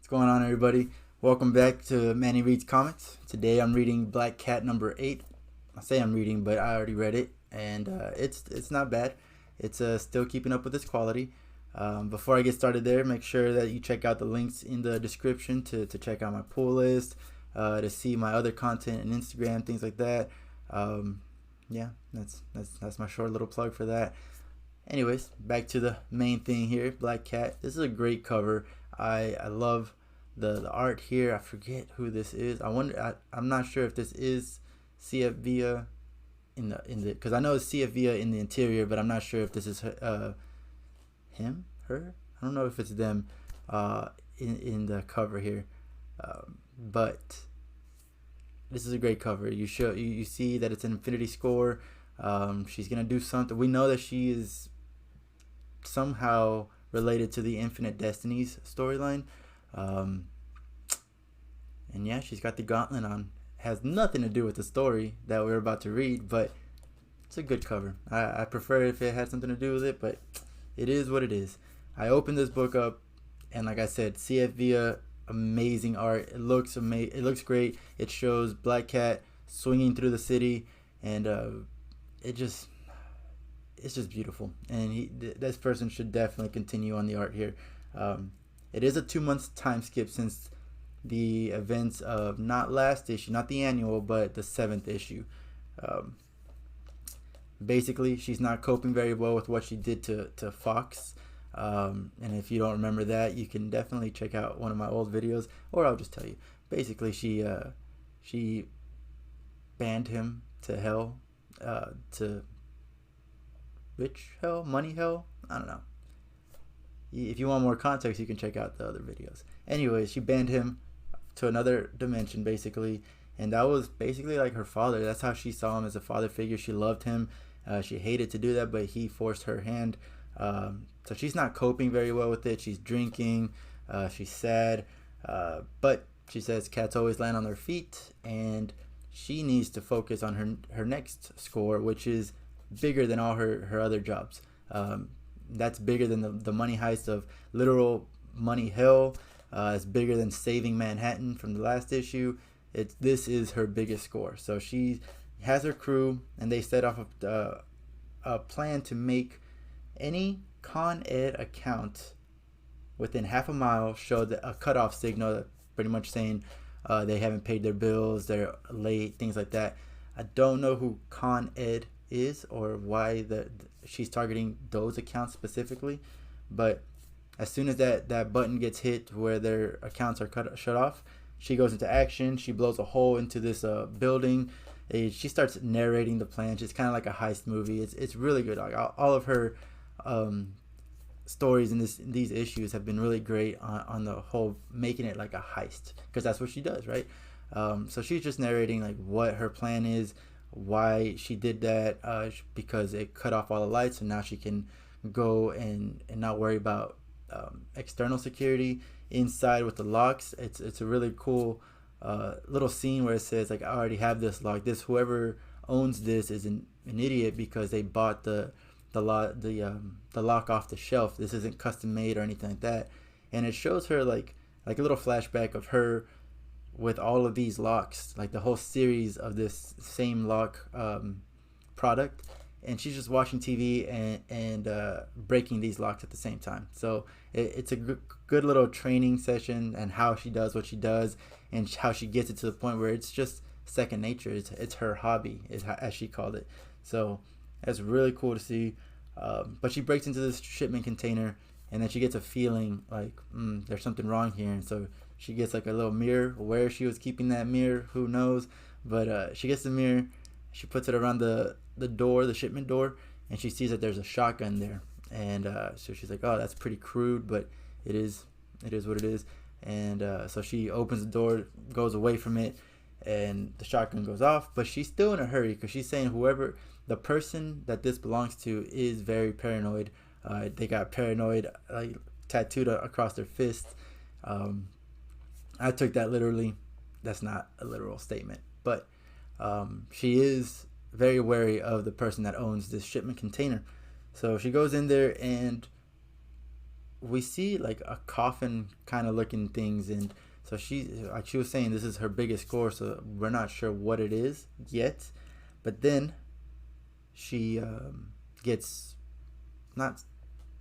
What's going on, everybody? Welcome back to Manny Reads Comics. Today I'm reading Black Cat number 8. I say I'm reading, but I already read it, and it's not bad. It's still keeping up with its quality. Before I get started there, make sure that you check out the links in the description to check out my pull list, to see my other content and Instagram, things like that. Yeah, that's my short little plug for that. Anyways, back to the main thing here, Black Cat. This is a great cover. I love the art here. I forget who this is. I'm not sure if this is CF Villa in the because I know it's CF Villa in the interior, but I'm not sure if this is him, her. I don't know if it's them in the cover here, but this is a great cover. You see that it's an infinity score. She's gonna do something. We know that she is somehow related to the Infinite Destinies storyline. And yeah, she's got the gauntlet on. Has nothing to do with the story that we're about to read, but it's a good cover. I prefer if it had something to do with it, but it is what it is. I opened this book up, and like I said, CF Villa, amazing art. It looks amazing. It looks great. It shows Black Cat swinging through the city, and it's just beautiful. And this person should definitely continue on the art here. It is a 2 months time skip since the events of not last issue, not the annual, but the 7th issue. Basically, she's not coping very well with what she did to Fox. And if you don't remember that, you can definitely check out one of my old videos, or I'll just tell you. Basically, she banned him to hell, to rich hell, money hell. I don't know. If you want more context, you can check out the other videos. Anyways, she banned him to another dimension, basically, and that was basically like her father. That's how she saw him, as a father figure. She loved him. She hated to do that, but he forced her hand. So she's not coping very well with it. She's drinking. She's sad. But she says cats always land on their feet, and she needs to focus on her next score, which is bigger than all her other jobs. That's bigger than the money heist of literal money hell. It's bigger than saving Manhattan from the last issue. This is her biggest score. So she has her crew, and they set off a plan to make any Con Ed account within half a mile show a cutoff signal, pretty much saying they haven't paid their bills, they're late, things like that. I don't know who Con Ed is or why she's targeting those accounts specifically, but as soon as that button gets hit where their accounts are shut off, she goes into action. She blows a hole into this building. She starts narrating the plan. It's kind of like a heist movie. It's really good. Like all of her stories in these issues have been really great on the whole, making it like a heist, because that's what she does, right? So she's just narrating like what her plan is, why she did that, because it cut off all the lights, and now she can go and not worry about external security inside with the locks. It's a really cool little scene where it says like, I already have this lock. Whoever owns this is an idiot, because they bought the lock off the shelf. This isn't custom made or anything like that. And it shows her like a little flashback of her with all of these locks, like the whole series of this same lock product, and she's just watching TV and breaking these locks at the same time. So it's a good little training session, and how she does what she does, and how she gets it to the point where it's just second nature. It's her hobby, as she called it. So that's really cool to see. But she breaks into this shipment container, and then she gets a feeling like there's something wrong here, and so she gets like a little mirror. Where she was keeping that mirror, who knows? But she gets the mirror, she puts it around the door, the shipment door, and she sees that there's a shotgun there. And so she's like, oh, that's pretty crude, but it is what it is. And so she opens the door, goes away from it, and the shotgun goes off. But she's still in a hurry, because she's saying the person that this belongs to is very paranoid. They got paranoid like tattooed across their fist. I took that literally. That's not a literal statement, but she is very wary of the person that owns this shipment container. So she goes in there, and we see like a coffin kind of looking things, and so she, like she was saying, this is her biggest score, so we're not sure what it is yet. But then she gets not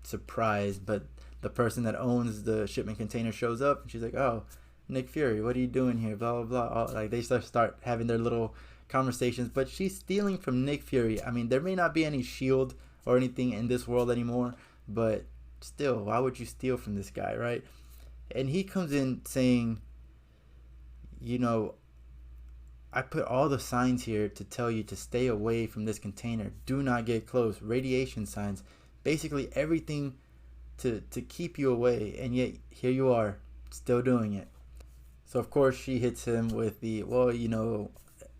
surprised, but the person that owns the shipment container shows up, and she's like, "Oh, Nick Fury, what are you doing here?" Blah blah blah. Like they start having their little conversations, but she's stealing from Nick Fury. I mean, there may not be any shield or anything in this world anymore, but still, why would you steal from this guy, right? And he comes in saying, you know, I put all the signs here to tell you to stay away from this container. Do not get close. Radiation signs. Basically everything to keep you away. And yet here you are, still doing it. So of course she hits him with the, well, you know,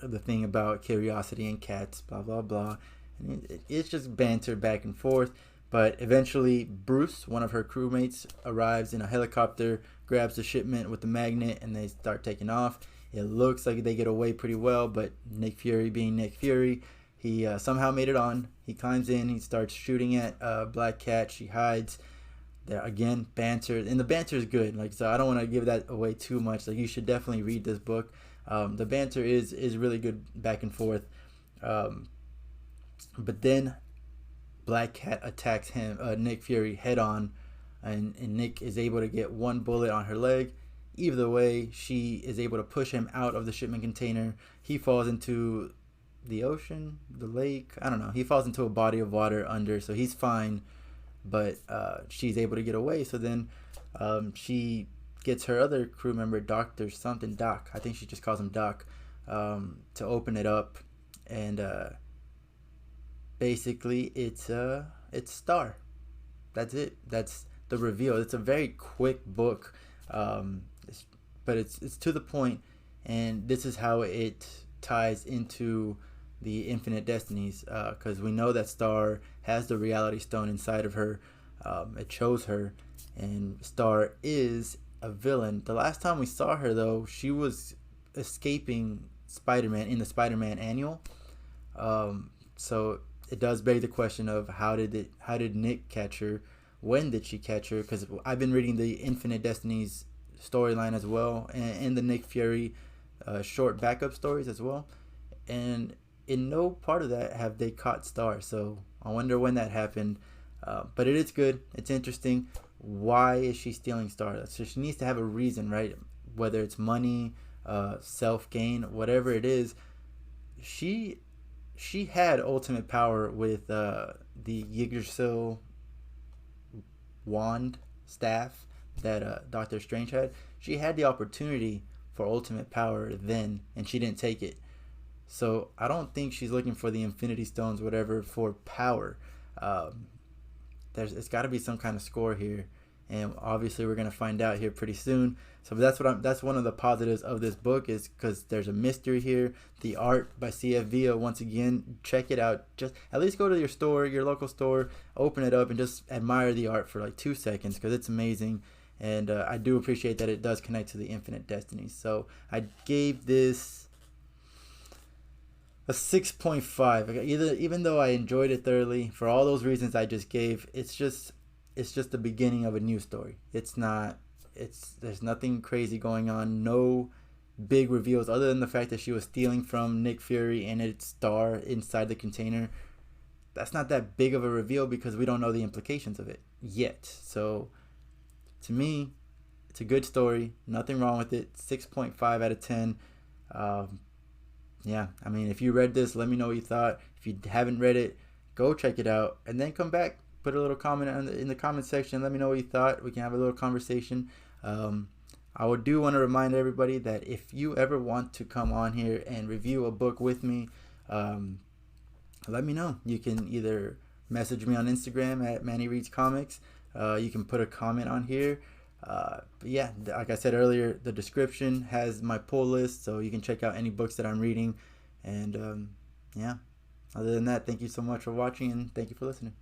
the thing about curiosity and cats, blah, blah, blah. And it's just banter back and forth. But eventually Bruce, one of her crewmates, arrives in a helicopter, grabs the shipment with the magnet, and they start taking off. It looks like they get away pretty well, but Nick Fury being Nick Fury, he somehow made it on. He climbs in, he starts shooting at Black Cat. She hides. There again, banter, and the banter is good. Like, so I don't want to give that away too much. Like, you should definitely read this book. The banter is really good back and forth. But then Black Cat attacks him, Nick Fury, head on, and Nick is able to get one bullet on her leg. Either way, she is able to push him out of the shipment container. He falls into the ocean, the lake, I don't know. He falls into a body of water under, so he's fine. But she's able to get away. So then she gets her other crew member, Dr. something, Doc. I think she just calls him Doc, to open it up. And basically it's Star. That's it. That's the reveal. It's a very quick book. But it's to the point, and this is how it ties into the Infinite Destinies, because we know that Star has the Reality Stone inside of her. It shows her, and Star is a villain. The last time we saw her, though, she was escaping Spider-Man in the Spider-Man annual. So it does beg the question of how did Nick catch her? When did she catch her? Because I've been reading the Infinite Destinies storyline as well, and the Nick Fury short backup stories as well, and in no part of that have they caught Star. So I wonder when that happened. But it is good. It's interesting. Why is she stealing Star? So she needs to have a reason, right? Whether it's money, self gain, whatever it is. She had ultimate power with the Yggdrasil wand staff that Doctor Strange had. She had the opportunity for ultimate power then, and she didn't take it. So I don't think she's looking for the Infinity Stones, whatever, for power. It's got to be some kind of score here, and obviously we're gonna find out here pretty soon. So that's one of the positives of this book, is because there's a mystery here. The art by CF Villa, once again, check it out. Just at least go to your store, your local store, open it up, and just admire the art for like 2 seconds, because it's amazing. And I do appreciate that it does connect to the Infinite Destinies. So I gave this a 6.5. Even though I enjoyed it thoroughly, for all those reasons I just gave, it's just the beginning of a new story. There's nothing crazy going on, no big reveals other than the fact that she was stealing from Nick Fury and its Star inside the container. That's not that big of a reveal because we don't know the implications of it yet. So to me, it's a good story. Nothing wrong with it. 6.5 out of 10. Yeah, I mean, if you read this, let me know what you thought. If you haven't read it, go check it out, and then come back, put a little comment in the comment section. Let me know what you thought. We can have a little conversation. I do want to remind everybody that if you ever want to come on here and review a book with me, let me know. You can either message me on Instagram at Manny Reads Comics. You can put a comment on here. But yeah, like I said earlier, the description has my pull list, so you can check out any books that I'm reading. And yeah, other than that, thank you so much for watching, and thank you for listening.